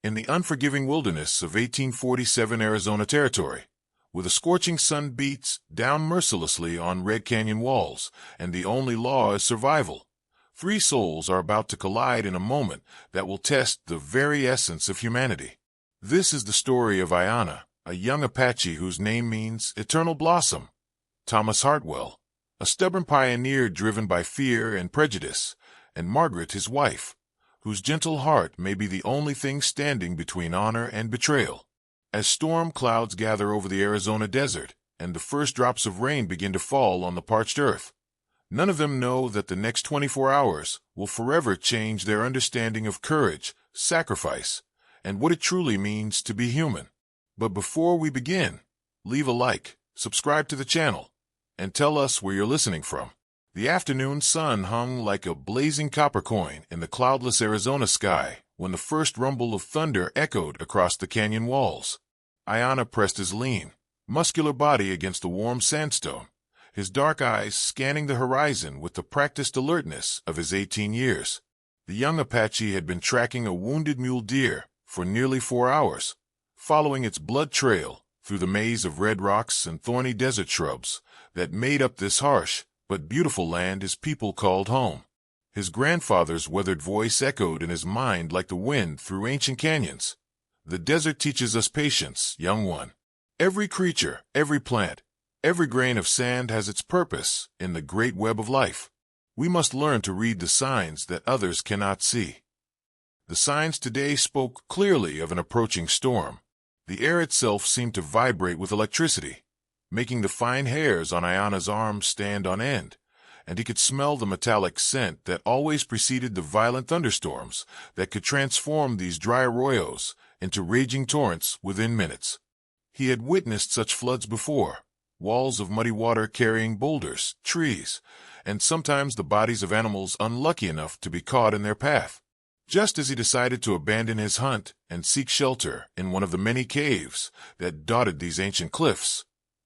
in the unforgiving wilderness of 1847 Arizona Territory, where the scorching sun beats down mercilessly on Red Canyon walls, and the only law is survival. Three souls are about to collide in a moment that will test the very essence of humanity. This is the story of Aiyana, a young Apache whose name means eternal blossom; Thomas Hartwell, a stubborn pioneer driven by fear and prejudice; and Margaret, his wife, whose gentle heart may be the only thing standing between honor and betrayal. As storm clouds gather over the Arizona desert, and the first drops of rain begin to fall on the parched earth, none of them know that the next 24 hours will forever change their understanding of courage, sacrifice, and what it truly means to be human. But before we begin, leave a like, subscribe to the channel, and tell us where you're listening from. The afternoon sun hung like a blazing copper coin in the cloudless Arizona sky when the first rumble of thunder echoed across the canyon walls. Aiyana pressed his lean, muscular body against the warm sandstone, his dark eyes scanning the horizon with the practiced alertness of his 18 years. The young Apache had been tracking a wounded mule deer for nearly 4 hours, following its blood trail through the maze of red rocks and thorny desert shrubs that made up this harsh but beautiful land his people called home. His grandfather's weathered voice echoed in his mind like the wind through ancient canyons. "The desert teaches us patience, young one. Every creature, every plant, every grain of sand has its purpose in the great web of life. We must learn to read the signs that others cannot see." The signs today spoke clearly of an approaching storm. The air itself seemed to vibrate with electricity, making the fine hairs on Aiyana's arms stand on end, and he could smell the metallic scent that always preceded the violent thunderstorms that could transform these dry arroyos into raging torrents within minutes. He had witnessed such floods before, walls of muddy water carrying boulders, trees, and sometimes the bodies of animals unlucky enough to be caught in their path. Just as he decided to abandon his hunt and seek shelter in one of the many caves that dotted these ancient cliffs,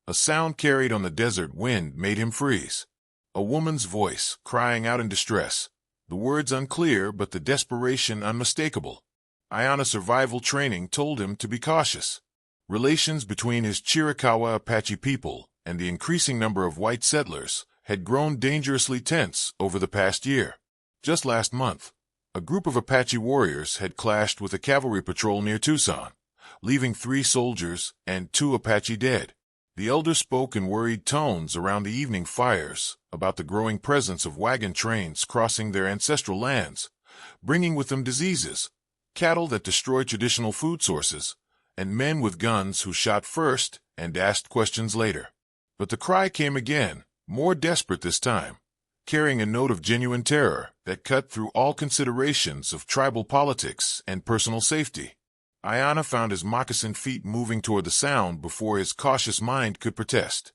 a sound carried on the desert wind made him freeze. A woman's voice, crying out in distress, the words unclear but the desperation unmistakable. Aiyana's survival training told him to be cautious. Relations between his Chiricahua Apache people and the increasing number of white settlers had grown dangerously tense over the past year. Just last month, a group of Apache warriors had clashed with a cavalry patrol near Tucson, leaving 3 soldiers and 2 Apache dead. The elder spoke in worried tones around the evening fires about the growing presence of wagon trains crossing their ancestral lands, bringing with them diseases, cattle that destroy traditional food sources, and men with guns who shot first and asked questions later. But the cry came again, more desperate this time, carrying a note of genuine terror that cut through all considerations of tribal politics and personal safety. Aiyana found his moccasined feet moving toward the sound before his cautious mind could protest.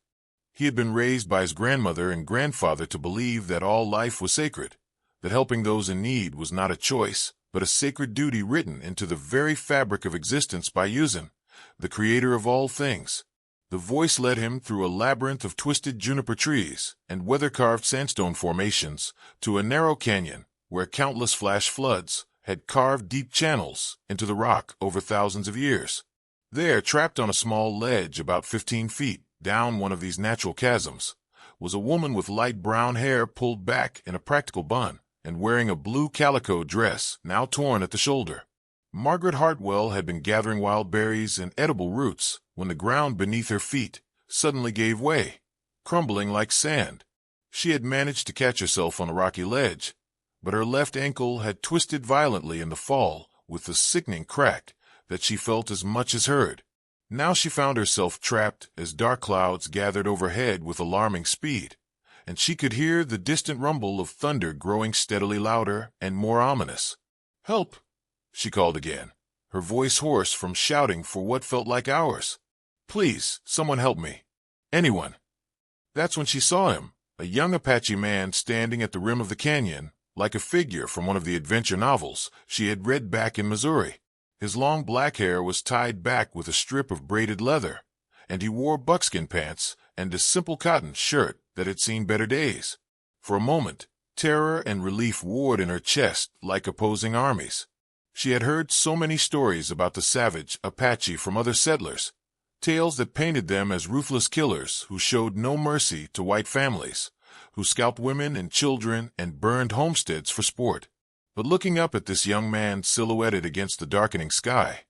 He had been raised by his grandmother and grandfather to believe that all life was sacred, that helping those in need was not a choice, but a sacred duty written into the very fabric of existence by Yuzin, the creator of all things. The voice led him through a labyrinth of twisted juniper trees and weather-carved sandstone formations to a narrow canyon where countless flash floods had carved deep channels into the rock over thousands of years. There, trapped on a small ledge about 15 feet down one of these natural chasms, was a woman with light brown hair pulled back in a practical bun and wearing a blue calico dress now torn at the shoulder. Margaret Hartwell had been gathering wild berries and edible roots when the ground beneath her feet suddenly gave way, crumbling like sand. She had managed to catch herself on a rocky ledge, but her left ankle had twisted violently in the fall with a sickening crack that she felt as much as heard. Now she found herself trapped as dark clouds gathered overhead with alarming speed, and she could hear the distant rumble of thunder growing steadily louder and more ominous. "Help!" she called again, her voice hoarse from shouting for what felt like hours. "Please, someone help me. Anyone." That's when she saw him, a young Apache man standing at the rim of the canyon, like a figure from one of the adventure novels she had read back in Missouri. His long black hair was tied back with a strip of braided leather, and he wore buckskin pants and a simple cotton shirt that had seen better days. For a moment, terror and relief warred in her chest like opposing armies. She had heard so many stories about the savage Apache from other settlers, tales that painted them as ruthless killers who showed no mercy to white families, who scalped women and children and burned homesteads for sport. But looking up at this young man silhouetted against the darkening sky,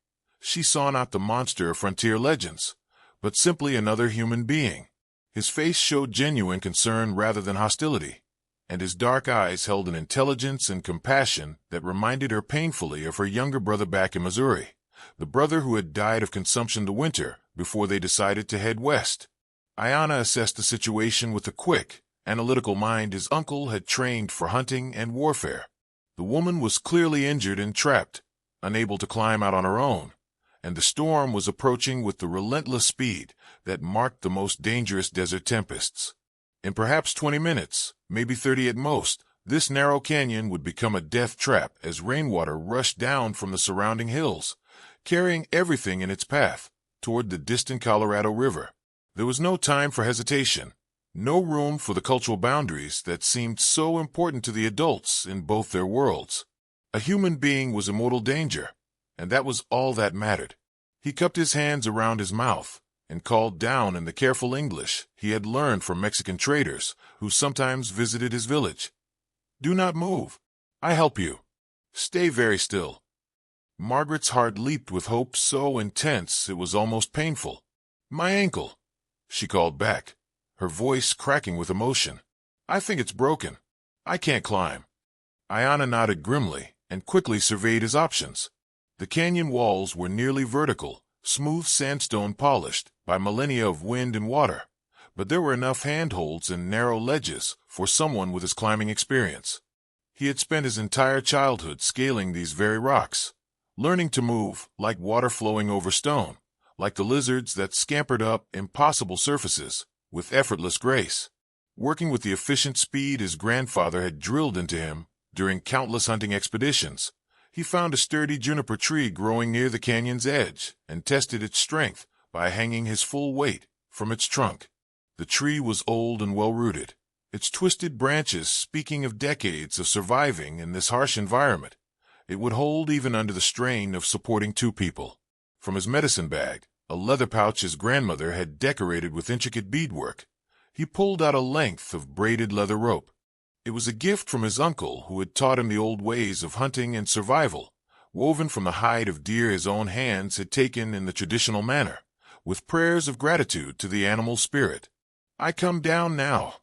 she saw not the monster of frontier legends, but simply another human being. His face showed genuine concern rather than hostility, and his dark eyes held an intelligence and compassion that reminded her painfully of her younger brother back in Missouri, the brother who had died of consumption the winter before they decided to head west. Aiyana assessed the situation with the quick, analytical mind his uncle had trained for hunting and warfare. The woman was clearly injured and trapped, unable to climb out on her own, and the storm was approaching with the relentless speed that marked the most dangerous desert tempests. In perhaps 20 minutes, maybe 30 at most, this narrow canyon would become a death trap as rainwater rushed down from the surrounding hills, carrying everything in its path toward the distant Colorado River. There was no time for hesitation, no room for the cultural boundaries that seemed so important to the adults in both their worlds. A human being was in mortal danger, and that was all that mattered. He cupped his hands around his mouth and called down in the careful English he had learned from Mexican traders who sometimes visited his village. "Do not move. I help you. Stay very still." Margaret's heart leaped with hope so intense it was almost painful. "My ankle," she called back, her voice cracking with emotion. "I think it's broken. I can't climb." Aiyana nodded grimly and quickly surveyed his options. The canyon walls were nearly vertical, smooth sandstone polished by millennia of wind and water, but there were enough handholds and narrow ledges for someone with his climbing experience. He had spent his entire childhood scaling these very rocks, learning to move like water flowing over stone, like the lizards that scampered up impossible surfaces with effortless grace, working with the efficient speed his grandfather had drilled into him during countless hunting expeditions. He found a sturdy juniper tree growing near the canyon's edge and tested its strength by hanging his full weight from its trunk. The tree was old and well-rooted, its twisted branches speaking of decades of surviving in this harsh environment. It would hold even under the strain of supporting two people. From his medicine bag, a leather pouch his grandmother had decorated with intricate beadwork, he pulled out a length of braided leather rope. It was a gift from his uncle who had taught him the old ways of hunting and survival, woven from the hide of deer his own hands had taken in the traditional manner, with prayers of gratitude to the animal spirit. "I come down now,"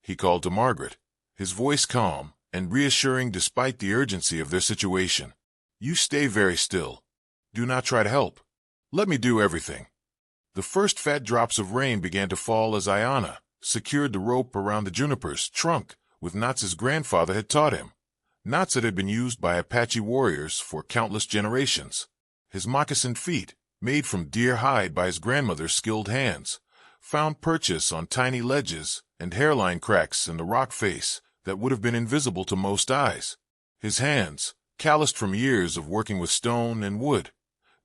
he called to Margaret, his voice calm and reassuring despite the urgency of their situation. "You stay very still. Do not try to help. Let me do everything." The first fat drops of rain began to fall as Aiyana secured the rope around the juniper's trunk with knots his grandfather had taught him, knots that had been used by Apache warriors for countless generations. His moccasined feet, made from deer hide by his grandmother's skilled hands, found purchase on tiny ledges and hairline cracks in the rock face that would have been invisible to most eyes. His hands, calloused from years of working with stone and wood,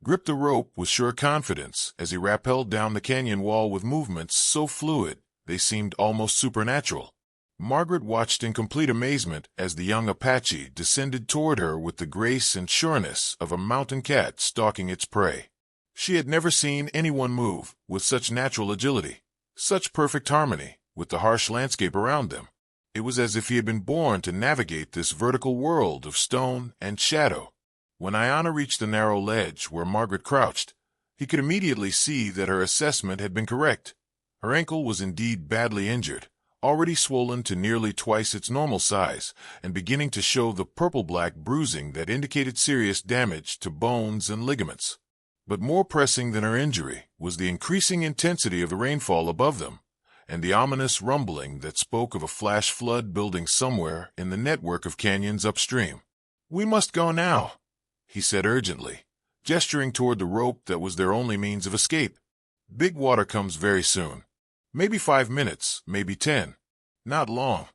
gripped the rope with sure confidence as he rappelled down the canyon wall with movements so fluid they seemed almost supernatural. Margaret watched in complete amazement as the young Apache descended toward her with the grace and sureness of a mountain cat stalking its prey. She had never seen anyone move with such natural agility, such perfect harmony with the harsh landscape around them. It was as if he had been born to navigate this vertical world of stone and shadow. When Aiyana reached the narrow ledge where Margaret crouched, he could immediately see that her assessment had been correct. Her ankle was indeed badly injured, already swollen to nearly twice its normal size and beginning to show the purple-black bruising that indicated serious damage to bones and ligaments. But more pressing than her injury was the increasing intensity of the rainfall above them, and the ominous rumbling that spoke of a flash flood building somewhere in the network of canyons upstream. "We must go now," he said urgently, gesturing toward the rope that was their only means of escape. "Big water comes very soon. Maybe 5 minutes, maybe 10. Not long."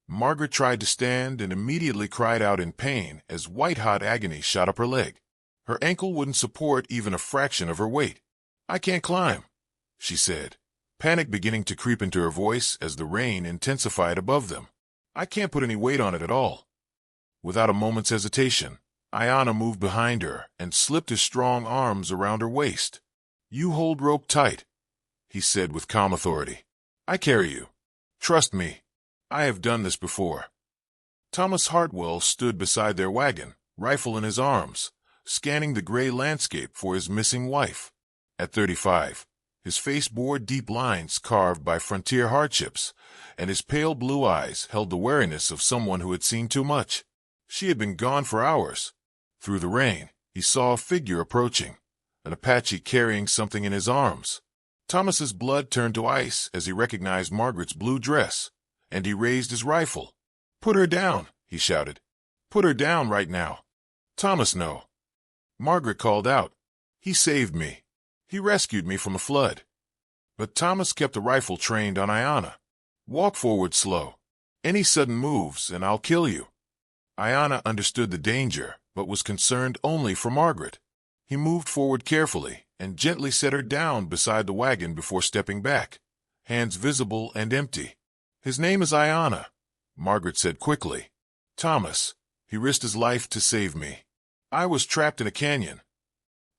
Margaret tried to stand and immediately cried out in pain as white-hot agony shot up her leg. Her ankle wouldn't support even a fraction of her weight. "I can't climb," she said, panic beginning to creep into her voice as the rain intensified above them. "I can't put any weight on it at all." Without a moment's hesitation, Aiyana moved behind her and slipped his strong arms around her waist. "You hold rope tight," he said with calm authority. "I carry you. Trust me. I have done this before." Thomas Hartwell stood beside their wagon, rifle in his arms, scanning the gray landscape for his missing wife. At 35, his face bore deep lines carved by frontier hardships, and his pale blue eyes held the wariness of someone who had seen too much. She had been gone for hours. Through the rain, he saw a figure approaching, an Apache carrying something in his arms. Thomas's blood turned to ice as he recognized Margaret's blue dress, and he raised his rifle. "Put her down," he shouted. "Put her down right now." "Thomas, no." Margaret called out. "He saved me. He rescued me from a flood." But Thomas kept the rifle trained on Aiyana. "Walk forward slow. Any sudden moves and I'll kill you." Aiyana understood the danger, but was concerned only for Margaret. He moved forward carefully and gently set her down beside the wagon before stepping back, hands visible and empty. "His name is Aiyana," Margaret said quickly. "Thomas, he risked his life to save me. I was trapped in a canyon."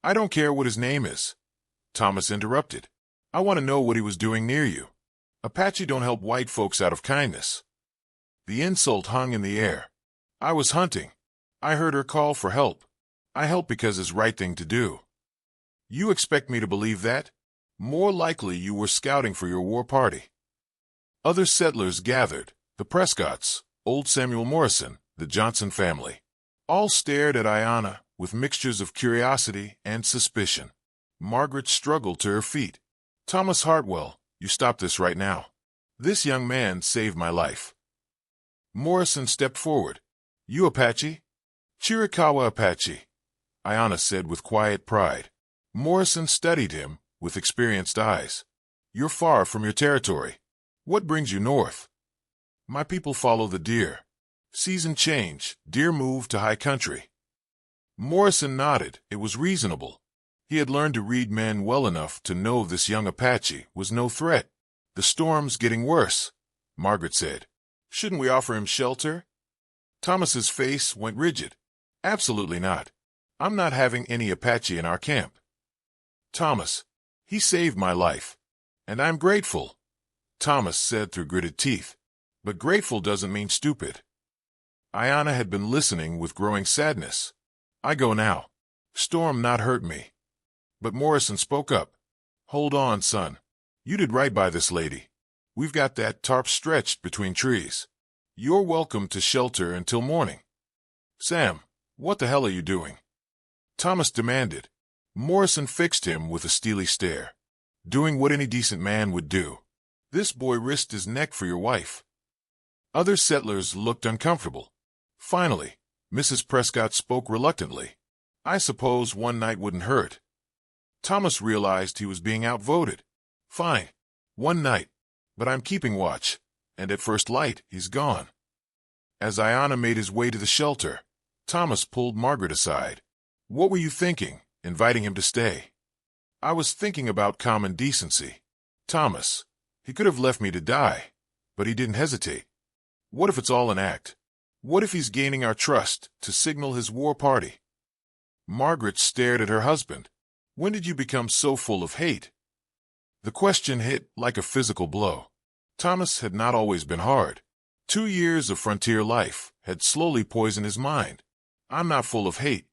"I don't care what his name is," Thomas interrupted. "I want to know what he was doing near you. Apache don't help white folks out of kindness." The insult hung in the air. "I was hunting. I heard her call for help. I helped because it's the right thing to do." "You expect me to believe that? More likely you were scouting for your war party." Other settlers gathered, the Prescotts, old Samuel Morrison, the Johnson family. All stared at Aiyana with mixtures of curiosity and suspicion. Margaret struggled to her feet. "Thomas Hartwell, you stop this right now. This young man saved my life." Morrison stepped forward. "You Apache?" "Chiricahua Apache," Aiyana said with quiet pride. Morrison studied him with experienced eyes. "You're far from your territory. What brings you north?" "My people follow the deer. Season change, deer move to high country." Morrison nodded. It was reasonable. He had learned to read men well enough to know this young Apache was no threat. "The storm's getting worse," Margaret said. "Shouldn't we offer him shelter?" Thomas's face went rigid. "Absolutely not. I'm not having any Apache in our camp." "Thomas, he saved my life, and I'm grateful," Thomas said through gritted teeth. "But grateful doesn't mean stupid." Aiyana had been listening with growing sadness. "I go now. Storm not hurt me." But Morrison spoke up. "Hold on, son. You did right by this lady. We've got that tarp stretched between trees. You're welcome to shelter until morning." "Sam, what the hell are you doing?" Thomas demanded. Morrison fixed him with a steely stare. "Doing what any decent man would do. This boy risked his neck for your wife." Other settlers looked uncomfortable. Finally, Mrs. Prescott spoke reluctantly. "I suppose one night wouldn't hurt." Thomas realized he was being outvoted. "Fine, one night, but I'm keeping watch, and at first light he's gone." As Aiyana made his way to the shelter, Thomas pulled Margaret aside. "What were you thinking, inviting him to stay?" "I was thinking about common decency. Thomas, he could have left me to die, but he didn't hesitate. What if it's all an act? What if he's gaining our trust to signal his war party?" Margaret stared at her husband. "When did you become so full of hate?" The question hit like a physical blow. Thomas had not always been hard. 2 years of frontier life had slowly poisoned his mind. "I'm not full of hate.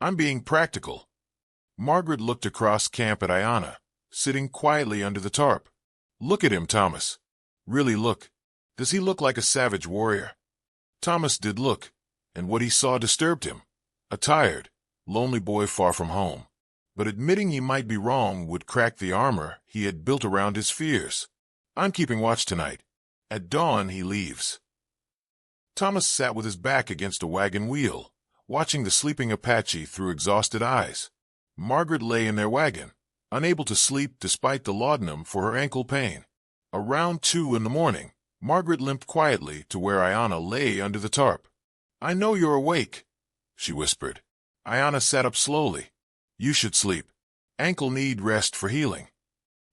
I'm being practical." Margaret looked across camp at Aiyana, sitting quietly under the tarp. "Look at him, Thomas. Really look. Does he look like a savage warrior?" Thomas did look, and what he saw disturbed him. A tired, lonely boy far from home. But admitting he might be wrong would crack the armor he had built around his fears. "I'm keeping watch tonight. At dawn he leaves." Thomas sat with his back against a wagon wheel, watching the sleeping Apache through exhausted eyes. Margaret lay in their wagon, unable to sleep despite the laudanum for her ankle pain. Around 2 in the morning, Margaret limped quietly to where Aiyana lay under the tarp. "I know you're awake," she whispered. Aiyana sat up slowly. "You should sleep. Ankle need rest for healing."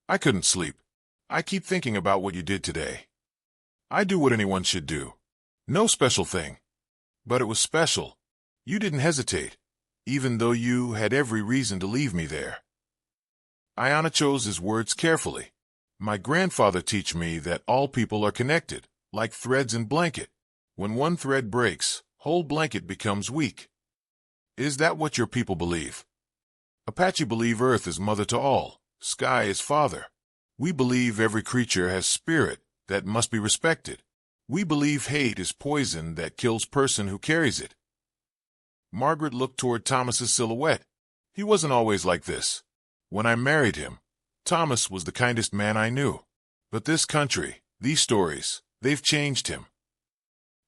"I couldn't sleep. I keep thinking about what you did today." "I do what anyone should do. No special thing. But it was special. You didn't hesitate, even though you had every reason to leave me there. Aiyana chose his words carefully. My grandfather taught me that all people are connected, like threads in blanket. When one thread breaks, whole blanket becomes weak. Is that what your people believe? Apache believe Earth is mother to all, sky is father. We believe every creature has spirit that must be respected. We believe hate is poison that kills person who carries it. Margaret looked toward Thomas's silhouette. He wasn't always like this. When I married him, Thomas was the kindest man I knew. But this country, these stories, they've changed him.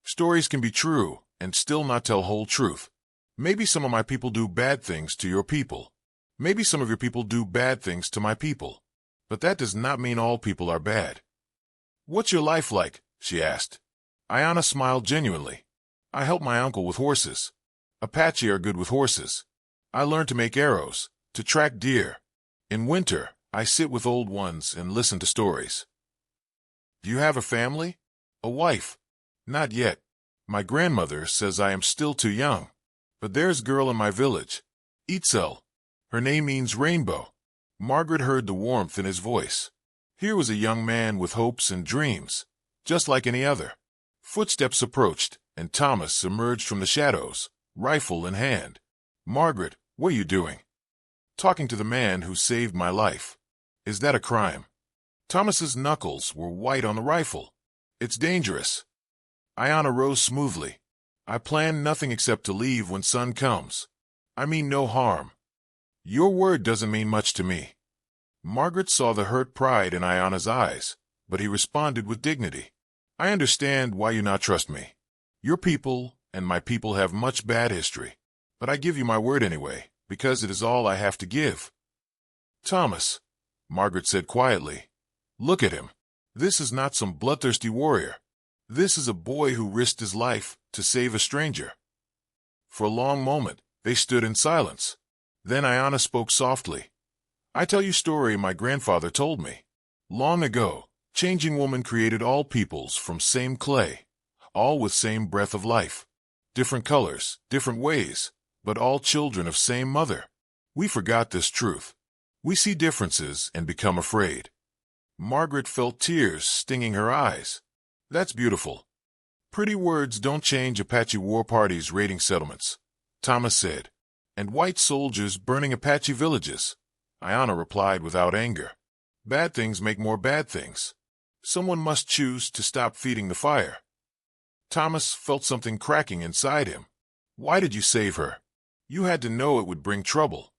Stories can be true and still not tell whole truth. Maybe some of my people do bad things to your people. Maybe some of your people do bad things to my people. But that does not mean all people are bad. What's your life like? She asked. Aiyana smiled genuinely. I help my uncle with horses. Apache are good with horses. I learned to make arrows, to track deer. In winter, I sit with old ones and listen to stories. Do you have a family? A wife? Not yet. My grandmother says I am still too young. But there's a girl in my village, Itzel. Her name means rainbow. Margaret heard the warmth in his voice. Here was a young man with hopes and dreams, just like any other. Footsteps approached, and Thomas emerged from the shadows, rifle in hand. Margaret, what are you doing? Talking to the man who saved my life. Is that a crime? Thomas's knuckles were white on the rifle. It's dangerous. Aiyana rose smoothly. I plan nothing except to leave when sun comes. I mean no harm. Your word doesn't mean much to me. Margaret saw the hurt pride in Aiyana's eyes, but he responded with dignity. I understand why you not trust me. Your people and my people have much bad history, but I give you my word anyway, because it is all I have to give. Thomas, Margaret said quietly, look at him. This is not some bloodthirsty warrior. This is a boy who risked his life to save a stranger. For a long moment, they stood in silence. Then Aiyana spoke softly. I tell you a story my grandfather told me. Long ago, changing woman created all peoples from same clay, all with same breath of life. Different colors, different ways, but all children of same mother. We forgot this truth. We see differences and become afraid. Margaret felt tears stinging her eyes. That's beautiful. Pretty words don't change Apache war parties raiding settlements, Thomas said. And white soldiers burning Apache villages. Aiyana replied without anger. Bad things make more bad things. Someone must choose to stop feeding the fire. Thomas felt something cracking inside him. Why did you save her? You had to know it would bring trouble.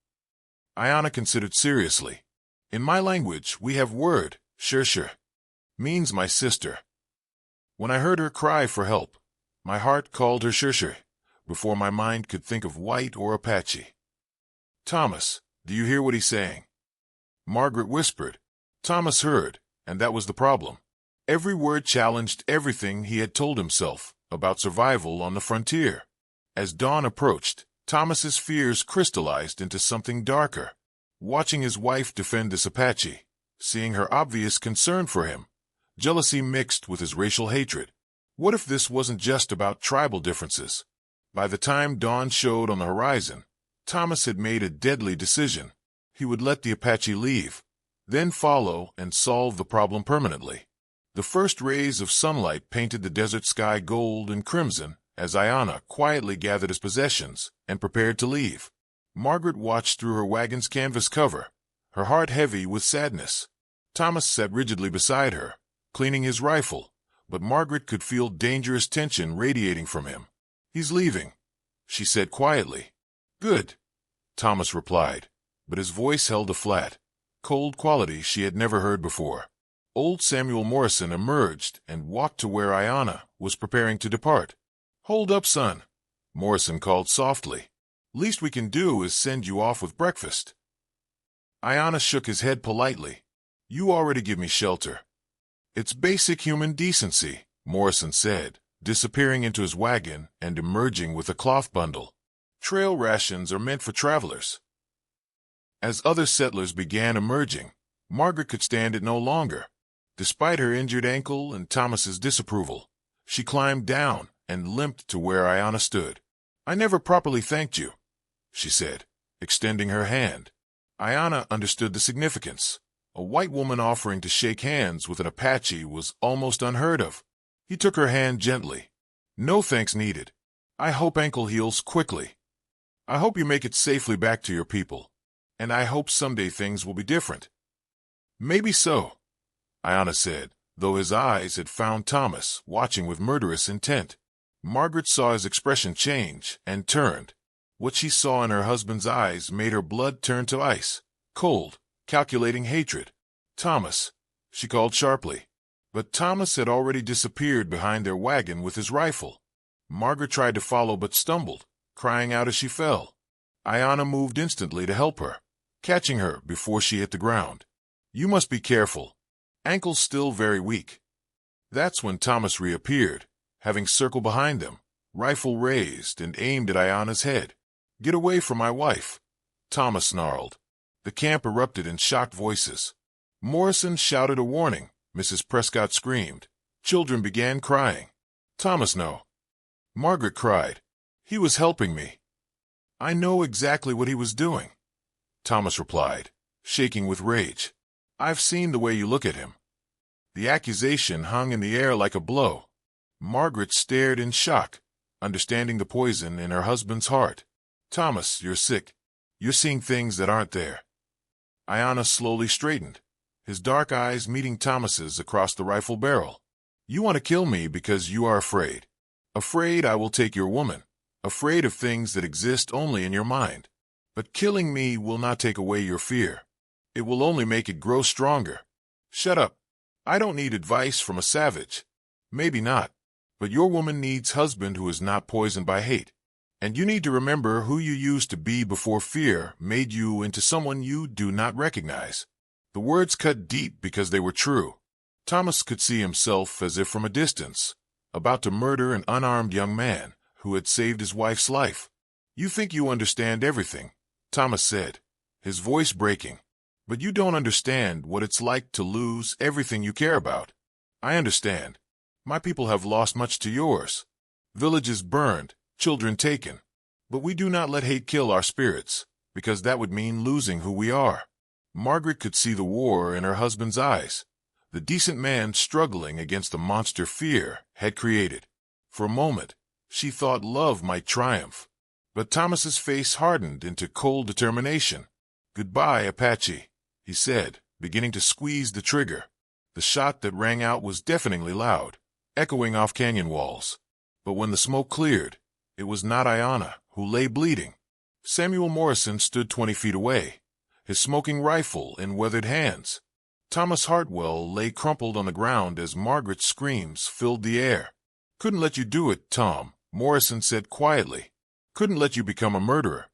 Aiyana considered seriously. In my language, we have word, sure, means my sister. When I heard her cry for help, my heart called her sure, before my mind could think of white or Apache. Thomas, do you hear what he's saying? Margaret whispered. Thomas heard, and that was the problem. Every word challenged everything he had told himself about survival on the frontier. As dawn approached, Thomas's fears crystallized into something darker. Watching his wife defend this Apache, seeing her obvious concern for him, jealousy mixed with his racial hatred. What if this wasn't just about tribal differences? By the time dawn showed on the horizon, Thomas had made a deadly decision. He would let the Apache leave, then follow and solve the problem permanently. The first rays of sunlight painted the desert sky gold and crimson as Aiyana quietly gathered his possessions and prepared to leave. Margaret watched through her wagon's canvas cover, her heart heavy with sadness. Thomas sat rigidly beside her, cleaning his rifle, but Margaret could feel dangerous tension radiating from him. He's leaving, she said quietly. Good, Thomas replied, but his voice held a flat, cold quality she had never heard before. Old Samuel Morrison emerged and walked to where Aiyana was preparing to depart. Hold up, son, Morrison called softly. Least we can do is send you off with breakfast. Aiyana shook his head politely. You already give me shelter. It's basic human decency, Morrison said, disappearing into his wagon and emerging with a cloth bundle. Trail rations are meant for travelers. As other settlers began emerging, Margaret could stand it no longer. Despite her injured ankle and Thomas's disapproval, she climbed down and limped to where Aiyana stood. I never properly thanked you, she said, extending her hand. Aiyana understood the significance. A white woman offering to shake hands with an Apache was almost unheard of. He took her hand gently. No thanks needed. I hope ankle heals quickly. I hope you make it safely back to your people. And I hope someday things will be different. Maybe so, Aiyana said, though his eyes had found Thomas, watching with murderous intent. Margaret saw his expression change and turned. What she saw in her husband's eyes made her blood turn to ice, cold, calculating hatred. Thomas, she called sharply. But Thomas had already disappeared behind their wagon with his rifle. Margaret tried to follow but stumbled, crying out as she fell. Aiyana moved instantly to help her, catching her before she hit the ground. You must be careful. Ankles still very weak. That's when Thomas reappeared, having circled behind them, rifle raised and aimed at Aiyana's head. Get away from my wife, Thomas snarled. The camp erupted in shocked voices. Morrison shouted a warning. Mrs. Prescott screamed. Children began crying. Thomas, no. Margaret cried. He was helping me. I know exactly what he was doing, Thomas replied, shaking with rage. I've seen the way you look at him. The accusation hung in the air like a blow. Margaret stared in shock, understanding the poison in her husband's heart. Thomas, you're sick. You're seeing things that aren't there. Aiyana slowly straightened, his dark eyes meeting Thomas's across the rifle barrel. You want to kill me because you are afraid. Afraid I will take your woman. Afraid of things that exist only in your mind. But killing me will not take away your fear. It will only make it grow stronger. Shut up. I don't need advice from a savage. Maybe not. But your woman needs a husband who is not poisoned by hate. And you need to remember who you used to be before fear made you into someone you do not recognize. The words cut deep because they were true. Thomas could see himself as if from a distance, about to murder an unarmed young man who had saved his wife's life. You think you understand everything, Thomas said, his voice breaking. But you don't understand what it's like to lose everything you care about. I understand. My people have lost much to yours. Villages burned, children taken. But we do not let hate kill our spirits, because that would mean losing who we are. Margaret could see the war in her husband's eyes, the decent man struggling against the monster fear had created. For a moment, she thought love might triumph. But Thomas's face hardened into cold determination. Goodbye, Apache, he said, beginning to squeeze the trigger. The shot that rang out was deafeningly loud, echoing off canyon walls. But when the smoke cleared, it was not Aiyana who lay bleeding. Samuel Morrison stood 20 feet away, his smoking rifle in weathered hands. Thomas Hartwell lay crumpled on the ground as Margaret's screams filled the air. Couldn't let you do it, Tom, Morrison said quietly. Couldn't let you become a murderer.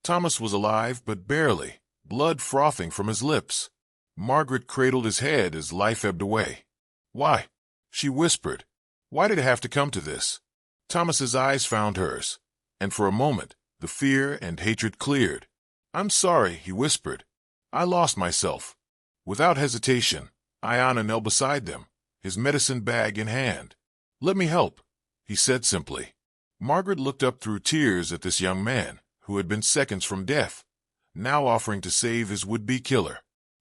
Thomas was alive, but barely, blood frothing from his lips. Margaret cradled his head as life ebbed away. Why? She whispered. Why did it have to come to this? Thomas's eyes found hers, and for a moment, the fear and hatred cleared. I'm sorry, he whispered. I lost myself. Without hesitation, Aiyana knelt beside them, his medicine bag in hand. Let me help, he said simply. Margaret looked up through tears at this young man, who had been seconds from death, now offering to save his would-be killer.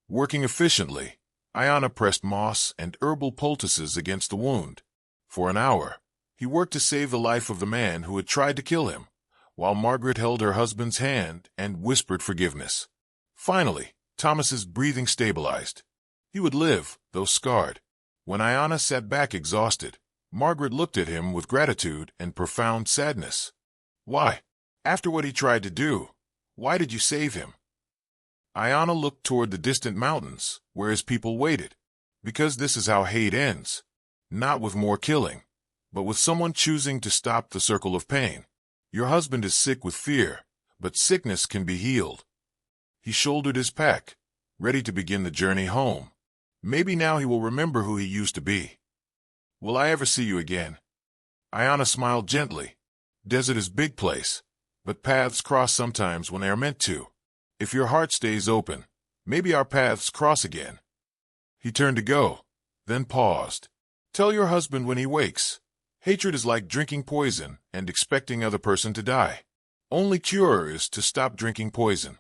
Working efficiently, Aiyana pressed moss and herbal poultices against the wound. For an hour, he worked to save the life of the man who had tried to kill him, while Margaret held her husband's hand and whispered forgiveness. Finally, Thomas's breathing stabilized. He would live, though scarred. When Aiyana sat back exhausted, Margaret looked at him with gratitude and profound sadness. Why? After what he tried to do, why did you save him? Aiyana looked toward the distant mountains, where his people waited. Because this is how hate ends. Not with more killing, but with someone choosing to stop the circle of pain. Your husband is sick with fear, but sickness can be healed. He shouldered his pack, ready to begin the journey home. Maybe now he will remember who he used to be. Will I ever see you again? Aiyana smiled gently. Desert is big place, but paths cross sometimes when they are meant to. If your heart stays open, maybe our paths cross again. He turned to go, then paused. Tell your husband when he wakes. Hatred is like drinking poison and expecting the other person to die. Only cure is to stop drinking poison.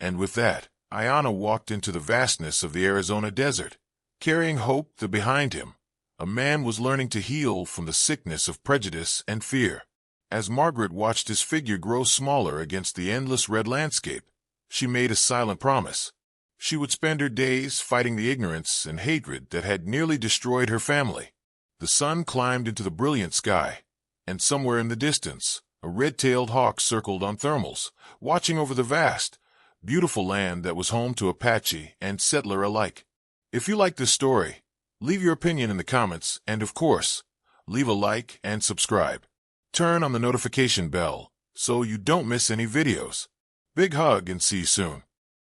And with that, Aiyana walked into the vastness of the Arizona desert, carrying hope that behind him, a man was learning to heal from the sickness of prejudice and fear. As Margaret watched his figure grow smaller against the endless red landscape, she made a silent promise. She would spend her days fighting the ignorance and hatred that had nearly destroyed her family. The sun climbed into the brilliant sky, and somewhere in the distance, a red-tailed hawk circled on thermals, watching over the vast, beautiful land that was home to Apache and settler alike. If you like this story, leave your opinion in the comments and, of course, leave a like and subscribe. Turn on the notification bell so you don't miss any videos. Big hug and see you soon.